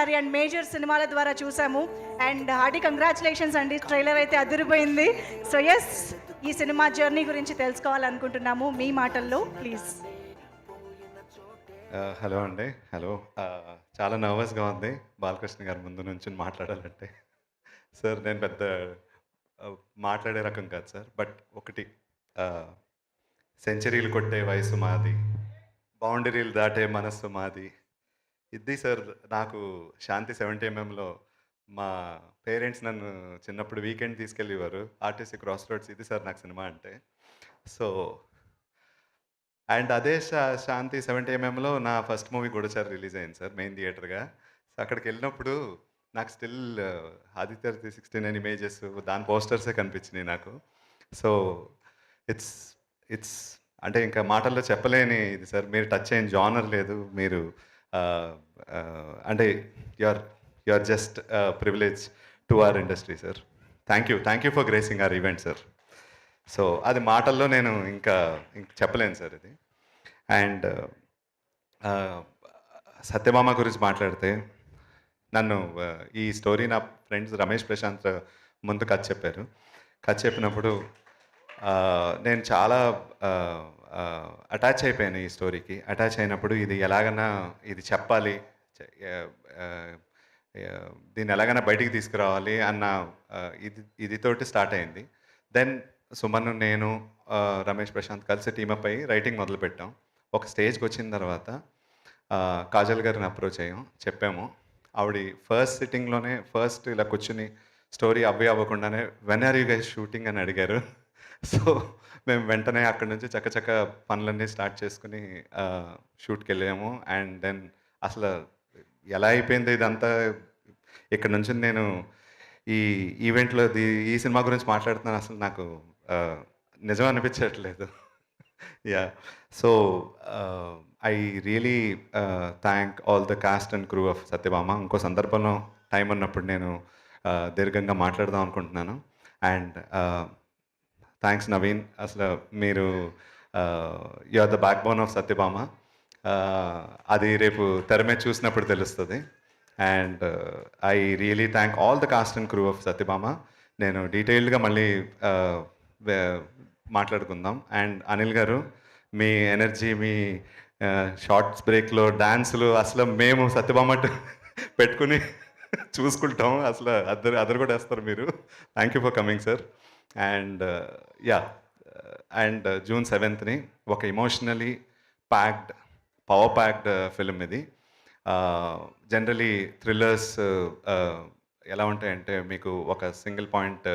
And major సినిమాల ద్వారా చూసాము. అండ్ హార్టీ కంగ్రాచులేషన్స్ అండి, ట్రైలర్ అయితే అదిరిపోయింది. సో ఎస్, ఈ సినిమా జర్నీ గురించి తెలుసుకోవాలనుకుంటున్నాము మీ మాటల్లో ప్లీజ్. హలో అండి. హలో. చాలా నర్వస్‌గా ఉంది బాలకృష్ణ గారి ముందు నుంచొని మాట్లాడాలంటే. సార్ నేను పెద్ద మాట్లాడే రకం కాదు సార్. బట్ ఒకటి, ఆహ్, సెంచరీలు కొట్టే వయసు మాది, బౌండరీలు దాటే మనస్సు మాది. ఇది సార్. నాకు 'శాంతి 70 ఎంఎంలో' మా పేరెంట్స్ నన్ను చిన్నప్పుడు వీకెండ్ తీసుకెళ్ళేవారు. ఆర్టీసీ క్రాస్ రోడ్స్, ఇది సార్ నాకు సినిమా అంటే. సో అండ్ అదే 'శాంతి 70 ఎంఎంలో' నా ఫస్ట్ మూవీ 'గూఢచారి' రిలీజ్ అయింది సార్ మెయిన్ థియేటర్‌గా. సో అక్కడికెళ్ళినప్పుడు నాకు స్టిల్ 'ఆదిత్య 369' ఇమేజెస్, దాని పోస్టర్సే కనిపించినాయి నాకు. సో ఇట్స్ ఇట్స్ అంటే ఇంకా మాటల్లో చెప్పలేని ఇది సార్. మీరు టచ్ అయిన జానర్ లేదు. మీరు ఆహ్, అంటే you are you are just privilege to our industry sir. Thank you for gracing our event sir. So అది మాటల్లో నేను ఇంక చెప్పలేను సార్ ఇది. అండ్ సత్యభామ గురించి మాట్లాడితే, నన్ను ఈ స్టోరీ నా ఫ్రెండ్స్ రమేష్, ప్రశాంత్ ముందు కథ చెప్పారు. కథ చెప్పినప్పుడు నేను చాలా అటాచ్ అయిపోయాను ఈ స్టోరీకి. అటాచ్ అయినప్పుడు ఇది ఎలాగైనా ఇది చెప్పాలి, దీన్ని ఎలాగైనా బయటికి తీసుకురావాలి అన్న ఇదితోటి స్టార్ట్ అయింది. దెన్ సుమన్, నేను, రమేష్, ప్రశాంత్ కలిసి టీమప్ అయ్యి రైటింగ్ మొదలుపెట్టాం. ఒక స్టేజ్‌కి వచ్చిన తర్వాత కాజల్ గారిని అప్రోచ్ అయ్యాం, చెప్పాము. ఆవిడ ఫస్ట్ సిట్టింగ్‌లోనే ఇలా కూర్చొని స్టోరీ అవ్వకుండానే when are you guys shooting అని అడిగారు. సో మేము వెంటనే అక్కడి నుంచి చకచక పనులన్నీ స్టార్ట్ చేసుకొని షూట్‌కెళ్ళాము. అండ్ దెన్ అసలు ఎలా అయిపోయిందో ఇదంతా, ఇక్కడ నుంచి నేను ఈ ఈవెంట్‌లో ఈ సినిమా గురించి మాట్లాడుతున్నాను, అసలు నాకు నిజం అనిపించట్లేదు. Yeah! So I really thank all the cast and crew of Satyabhama. ఇంకో సందర్భంలో టైం ఉన్నప్పుడు నేను దీర్ఘంగా మాట్లాడదాం అనుకుంటున్నాను. And thanks Naveen. అసలు మీరు you are the backbone of Satyabhama. అది రేపు తెర మీద చూసినప్పుడు తెలుస్తది. And I really thank all the cast and crew of Satyabhama. నేను డీటెయిల్డ్‌గా మళ్ళీ మాట్లాడుకుందాం. అండ్ అనిల్ గారు, మీ ఎనర్జీ, మీ షార్ట్స్ బ్రేక్‌లో డాన్సులు, అసలు మేము సత్యభామ పెట్టుకుని చూసుకుంటాం. అసలు అదరగొట్టేస్తారు మీరు. Thank you for coming sir. And yeah! And June 7థ్‌ని ఒక emotionally packed, power packed film ఇది. జనరలీ థ్రిల్లర్స్ ఎలా ఉంటాయంటే, మీకు ఒక సింగిల్ పాయింట్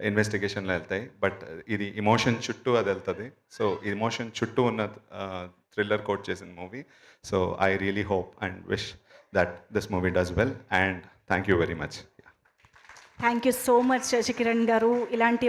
ఇన్వెస్టిగేషన్‌లో వెళ్తాయి. బట్ ఇది ఎమోషన్ చుట్టూ అది వెళ్తది. సో ఎమోషన్ చుట్టూ ఉన్న థ్రిల్లర్ కోట్ చేసిన movie. So I really hope and wish that this movie does well. And thank you very much. Thank you so much Sasikiran గారు. ఇలాంటి